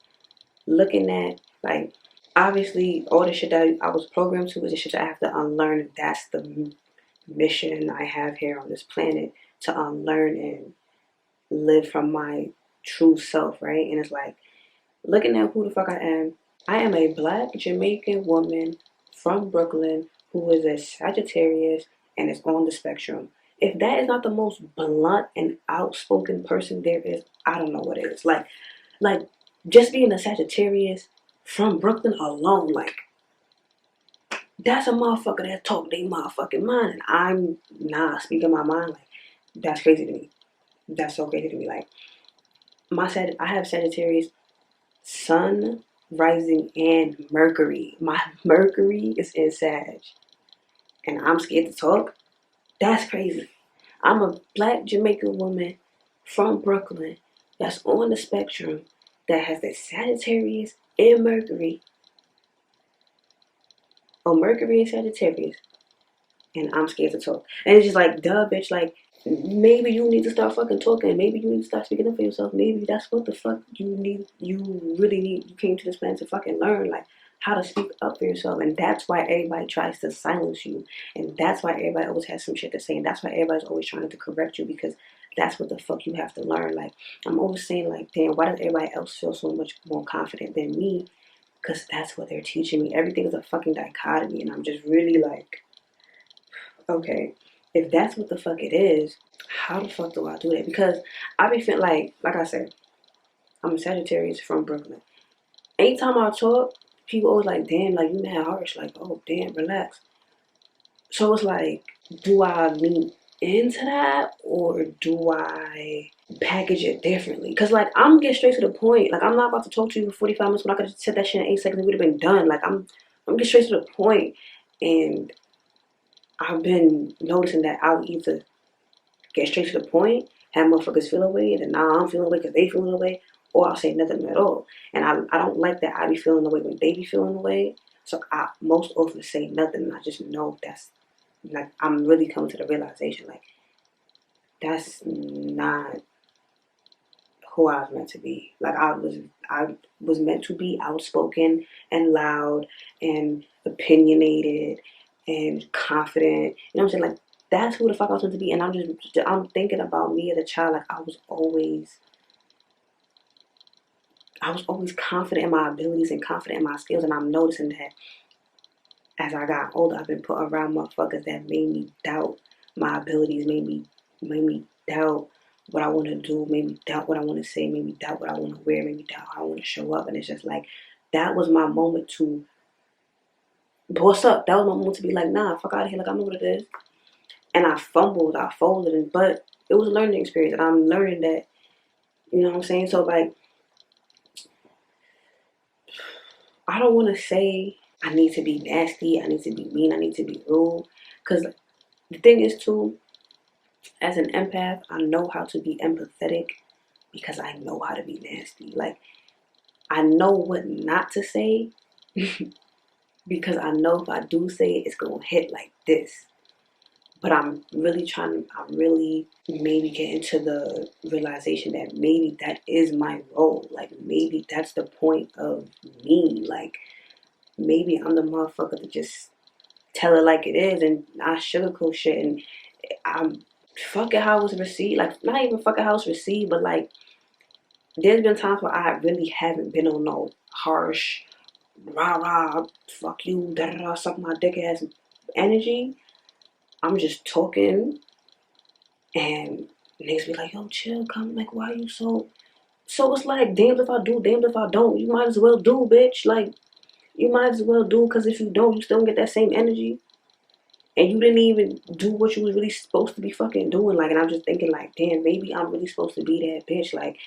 [SPEAKER 1] looking at, like, obviously all the shit that I was programmed to is the shit that I have to unlearn. That's the mission I have here on this planet, to unlearn and live from my true self, right? And it's like, looking at who the fuck I am a black Jamaican woman from Brooklyn who is a Sagittarius and is on the spectrum. If that is not the most blunt and outspoken person there is, I don't know what is. Like just being a Sagittarius from Brooklyn alone, like that's a motherfucker that talk they motherfucking mind, and I'm not speaking my mind. Like that's crazy to me. That's so crazy to me. Like I have Sagittarius Sun, rising, and Mercury. My Mercury is in Sag, and I'm scared to talk. That's crazy. I'm a black Jamaican woman from Brooklyn that's on the spectrum that has the Sagittarius and Mercury. Oh, Mercury and Sagittarius, and I'm scared to talk. And it's just like, duh, bitch, like, maybe you need to start fucking talking. Maybe you need to start speaking up for yourself. Maybe that's what the fuck you really need. You came to this planet to fucking learn, like, how to speak up for yourself. And that's why everybody tries to silence you. And that's why everybody always has some shit to say. And that's why everybody's always trying to correct you because that's what the fuck you have to learn. Like, I'm always saying, like, damn, why does everybody else feel so much more confident than me? Because that's what they're teaching me. Everything is a fucking dichotomy. And I'm just really like, okay, if that's what the fuck it is, how the fuck do I do that? Because I be feeling like I said, I'm a Sagittarius from Brooklyn. Anytime I talk, people always like, damn, like you mad harsh. Like, oh, damn, relax. So it's like, do I need into that, or do I package it differently? Because like I'm getting straight to the point. Like I'm not about to talk to you for 45 minutes when I could have said that shit in 8 seconds. It would have been done. Like I'm getting straight to the point, and I've been noticing that I'll either get straight to the point, have motherfuckers feel away, and then now I'm feeling away because they feeling away, or I'll say nothing at all. And I don't like that I be feeling away when they be feeling away. So I most often say nothing, and I just know that's like I'm really coming to the realization like that's not who I was meant to be. Like I was meant to be outspoken and loud and opinionated and confident. You know what I'm saying? Like that's who the fuck I was meant to be. And I'm thinking about me as a child. Like I was always confident in my abilities and confident in my skills. And I'm noticing that as I got older, I've been put around motherfuckers that made me doubt my abilities, made me doubt what I want to do, made me doubt what I want to say, made me doubt what I want to wear, made me doubt how I want to show up. And it's just like, that was my moment to boss up. That was my moment to be like, nah, fuck out of here. Like, I know what it is. And I fumbled, I folded, but it was a learning experience. And I'm learning that, you know what I'm saying? So, like, I don't want to say I need to be nasty, I need to be mean, I need to be rude. Because the thing is, too, as an empath, I know how to be empathetic because I know how to be nasty. Like, I know what not to say because I know if I do say it, it's going to hit like this. But I'm really maybe getting to the realization that maybe that is my role. Like, maybe that's the point of me. Like, maybe I'm the motherfucker to just tell it like it is and not sugarcoat shit. And I'm fucking how it's received. Like, not even fucking how it's received, but like, there's been times where I really haven't been on no harsh, rah rah, fuck you, da da da, suck my dick ass energy. I'm just talking, and niggas be like, yo, chill, come, like, why you so. So it's like, damned if I do, damned if I don't. You might as well do, bitch. Like, you might as well do, because if you don't, you still don't get that same energy. And you didn't even do what you was really supposed to be fucking doing. Like, and I'm just thinking, like, damn, maybe I'm really supposed to be that bitch. Like,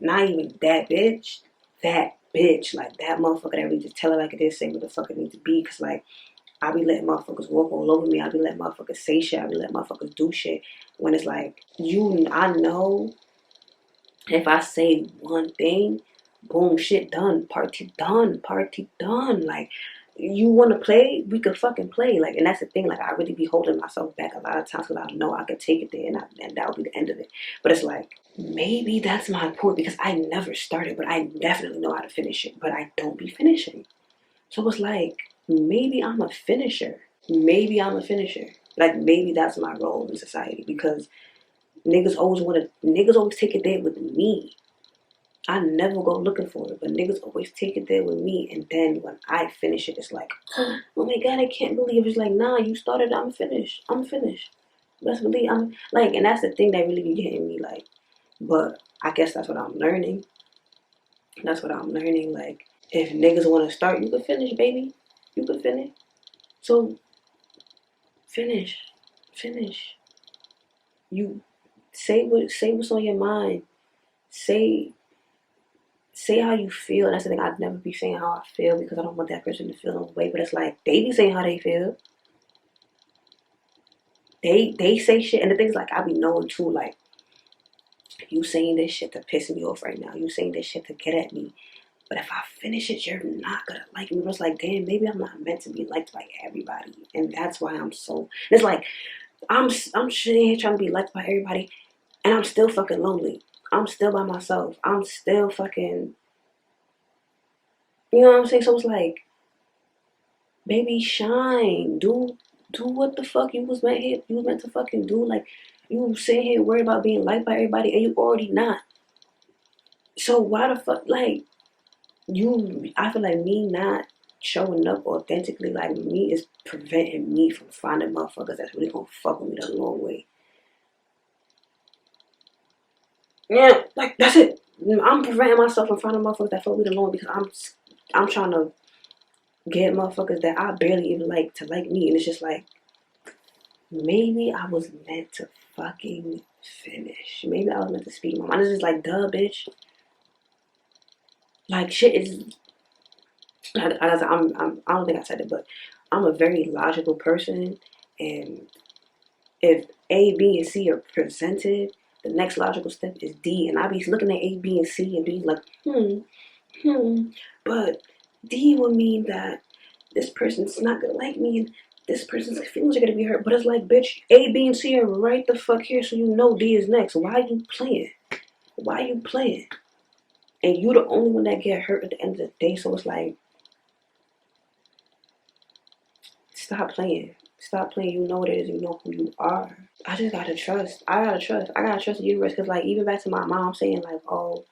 [SPEAKER 1] not even that bitch. That bitch. Like, that motherfucker that really just tell it like it is, say what the fuck it needs to be. Because, like, I be letting motherfuckers walk all over me. I be letting motherfuckers say shit. I be letting motherfuckers do shit. When it's like, I know if I say one thing, boom, shit done. Party done. Party done. Like, you want to play? We could fucking play. Like, and that's the thing. Like, I really be holding myself back a lot of times because I know I could take it there and that would be the end of it. But it's like, maybe that's my point because I never started, but I definitely know how to finish it. But I don't be finishing. So it's like, maybe I'm a finisher. Maybe I'm a finisher. Like, maybe that's my role in society because niggas always take it there with me. I never go looking for it, but niggas always take it there with me. And then when I finish it, it's like, oh my God, I can't believe it. It's like, nah, you started, I'm finished. I'm finished. Best believe I'm like, and that's the thing that really be getting me. Like, but I guess that's what I'm learning. That's what I'm learning. Like, if niggas want to start, you can finish, baby. You can finish. So, finish. Finish. You say what's on your mind. Say how you feel. And that's the thing. I'd never be saying how I feel because I don't want that person to feel no way. But it's like they be saying how they feel. They say shit, and the thing's like I be knowing too. Like, you saying this shit to piss me off right now. You saying this shit to get at me. But if I finish it, you're not gonna like me. But it's like, damn, maybe I'm not meant to be liked by everybody, and that's why I'm so. It's like I'm sitting here trying to be liked by everybody, and I'm still fucking lonely. I'm still by myself. I'm still fucking. You know what I'm saying? So it's like, baby, shine. Do what the fuck you was meant to fucking do. Like, you sitting here worried about being liked by everybody, and you already not. So why the fuck, like, I feel like me not showing up authentically, like me, is preventing me from finding motherfuckers that's really gonna fuck with me the long way. Yeah, like that's it. I'm preventing myself from finding motherfuckers that fuck with me the long way because I'm trying to get motherfuckers that I barely even like to like me, and it's just like, maybe I was meant to fucking finish. Maybe I was meant to speak my mind. It's just like, duh, bitch. Like, shit is. I don't think I said it, but I'm a very logical person, and if A, B, and C are presented, the next logical step is D, and I be looking at A, B, and C and be like, but D would mean that this person's not gonna like me, and this person's feelings are gonna be hurt. But it's like, bitch, A, B, and C are right the fuck here, so you know D is next. Why are you playing? Why are you playing? And you the only one that get hurt at the end of the day. So it's like, stop playing. Stop playing. You know what it is. You know who you are. I just gotta trust. I gotta trust. I gotta trust the universe. Cause like even back to my mom saying like, oh,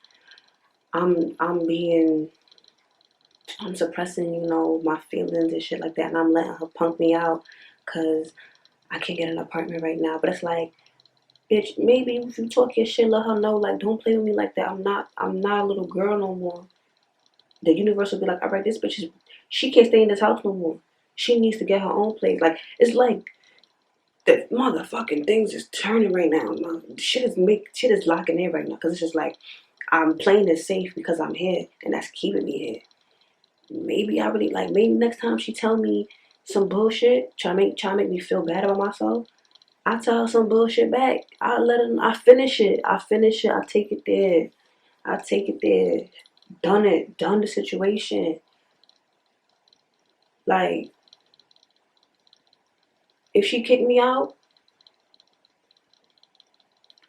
[SPEAKER 1] I'm being, I'm suppressing, you know, my feelings and shit like that, and I'm letting her punk me out, cause I can't get an apartment right now. But it's like, bitch, maybe if you talk your shit, let her know like, don't play with me like that. I'm not a little girl no more. The universe will be like, all right, this bitch is, she can't stay in this house no more. She needs to get her own place. Like it's like the motherfucking things is turning right now. Shit is locking in right now. Cause it's just like I'm playing it safe because I'm here, and that's keeping me here. Maybe I really like. Maybe next time she tell me some bullshit, try to make me feel bad about myself. I tell her some bullshit back. I let her. I finish it. I finish it. I take it there. I take it there. Done it. Done the situation. Like if she kicked me out,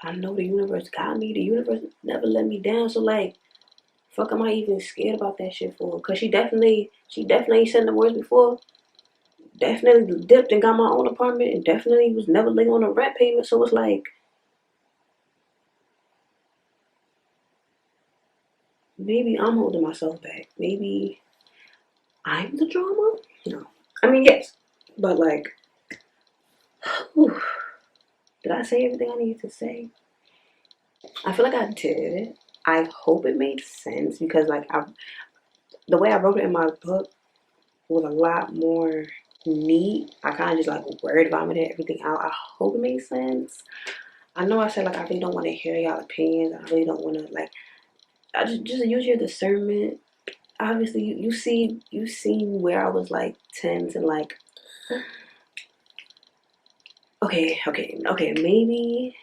[SPEAKER 1] I know the universe got me. The universe never let me down. So like, fuck, am I even scared about that shit for? Cause she definitely said the words before. Definitely dipped and got my own apartment, and definitely was never late on a rent payment. So it's like, maybe I'm holding myself back. Maybe I'm the drama. No, I mean yes, but like, whew, did I say everything I needed to say? I feel like I did. I hope it made sense because like the way I wrote it in my book was a lot more neat. I kind of just like word vomited everything out. I hope it made sense. I know I said like I really don't want to hear y'all opinions. I really don't want to like. I just use your discernment. Obviously, you seen where I was like tense and like. Okay. Maybe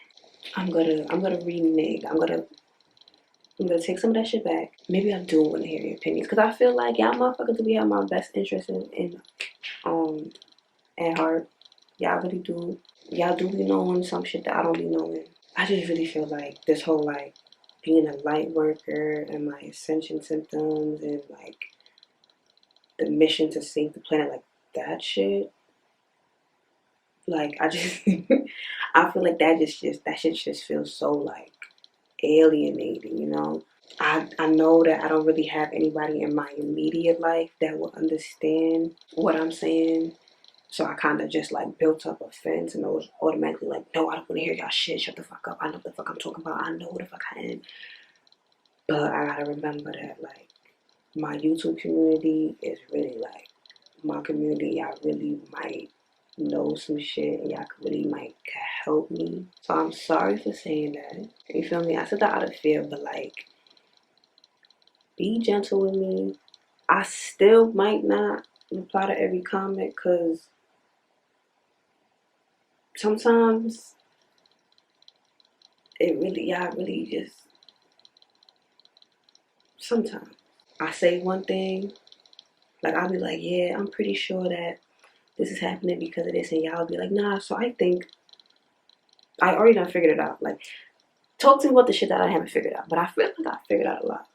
[SPEAKER 1] I'm gonna renege. I'm gonna take some of that shit back. Maybe I do want to hear your opinions because I feel like y'all motherfuckers do be have my best interest in um at heart. Y'all really do. Y'all do be knowing some shit that I don't be knowing. I just really feel like this whole like being a light worker and my ascension symptoms and like the mission to save the planet, like that shit. Like I just I feel like that shit just feels so like alienating, you know? I know that I don't really have anybody in my immediate life that will understand what I'm saying. So I kind of just like built up a fence and I was automatically like, no, I don't want to hear y'all shit. Shut the fuck up. I know what the fuck I'm talking about. I know what the fuck I am. But I gotta remember that like my YouTube community is really like my community. Y'all really might know some shit and y'all really might help me. So I'm sorry for saying that. You feel me? I said that out of fear, but like be gentle with me. I still might not reply to every comment because sometimes y'all really just, sometimes I say one thing, like I'll be like, yeah, I'm pretty sure that this is happening because of this, and y'all be like, nah, so I think I already done figured it out. Like, talk to me about the shit that I haven't figured out, but I feel like I figured out a lot.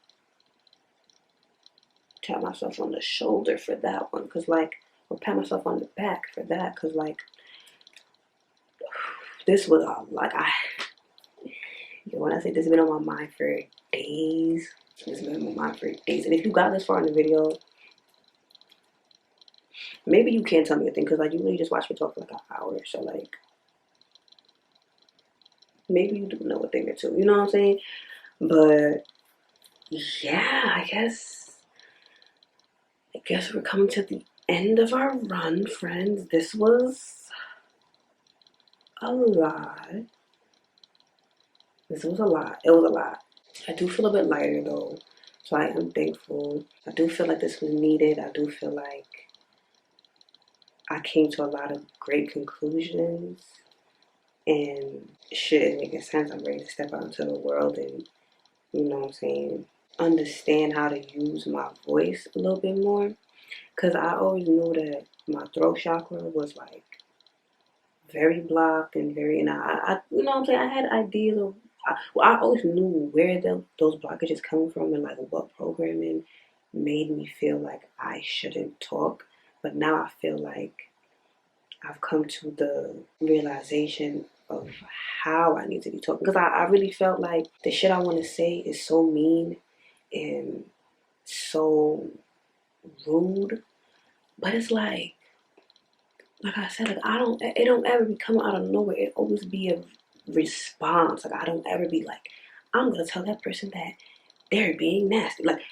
[SPEAKER 1] Tap myself on the shoulder for that one, cause like, or pat myself on the back for that, cause like, this was like when I say this has been on my mind for days. It's been on my mind for days. And if you got this far in the video, maybe you can't tell me a thing because like you really just watched me talk for like an hour. So like maybe you do know a thing or two. You know what I'm saying? But yeah, I guess we're coming to the end of our run, friends. This was a lot. This was a lot. It was a lot. I do feel a bit lighter though, so I am thankful. I do feel like this was needed. I do feel like I came to a lot of great conclusions, and shit is making sense. I'm ready to step out into the world and, you know what I'm saying, understand how to use my voice a little bit more. Because I always knew that my throat chakra was like very blocked and very, and you know what I'm saying, I had ideas of, well, I always knew where those blockages come from and like what programming made me feel like I shouldn't talk. But now I feel like I've come to the realization of how I need to be talking. Because I really felt like the shit I want to say is so mean and so rude. But it's like I said, like it don't ever be coming out of nowhere. It always be a response. Like I don't ever be like, I'm gonna tell that person that they're being nasty. Like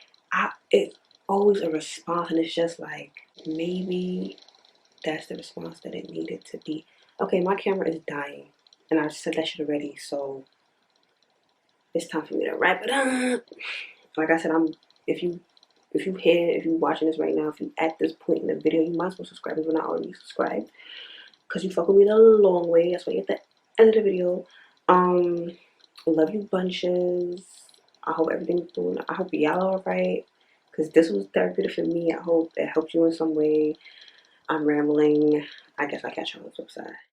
[SPEAKER 1] it's always a response, and it's just like maybe that's the response that it needed to be. Okay, my camera is dying, and I said that shit already, so it's time for me to wrap it up. Like I said, if you watching this right now, if you at this point in the video, you might as well subscribe if you're not already subscribed, because you fuck with me the long way. That's why you at the end of the video. Um, love you bunches. I hope everything's doing. I hope y'all are alright, because this was therapeutic for me. I hope it helped you in some way. I'm rambling. I guess I'll catch you on the flip side.